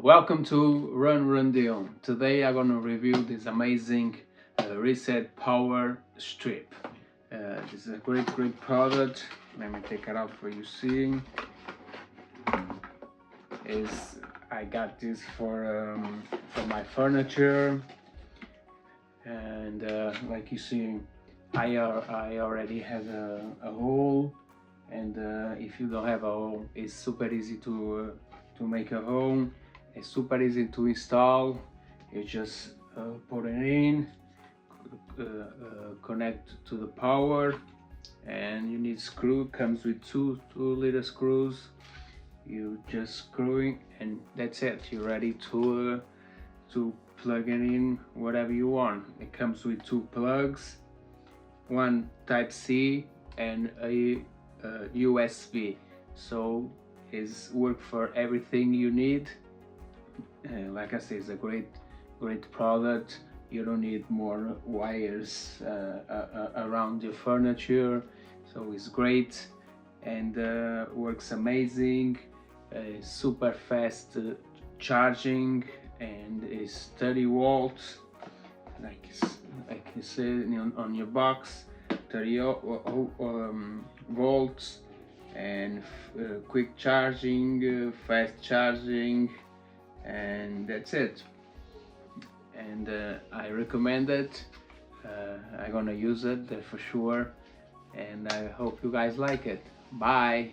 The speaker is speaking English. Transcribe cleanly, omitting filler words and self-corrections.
Welcome to Run Deal. Today I'm gonna review this amazing Reset Power Strip. This is a great product. Let me take it out for you seeing. I got this for my furniture, and like you see, I already have a hole, and if you don't have a hole, it's super easy to make a hole. It's super easy to install. You just put it in, connect to the power, and you need screw. Comes with two little screws. You just screwing, and that's it. You're ready to plug it in whatever you want. It comes with two plugs, one Type C and a USB. So it's work for everything you need. Like I said, it's a great product. You don't need more wires around your furniture, so it's great and works amazing. Super fast charging, and is 30 volts, like you see on your box. 30 volts, and quick charging, fast charging, and that's it. And I recommend it. I'm gonna use it for sure, and I hope you guys like it. Bye.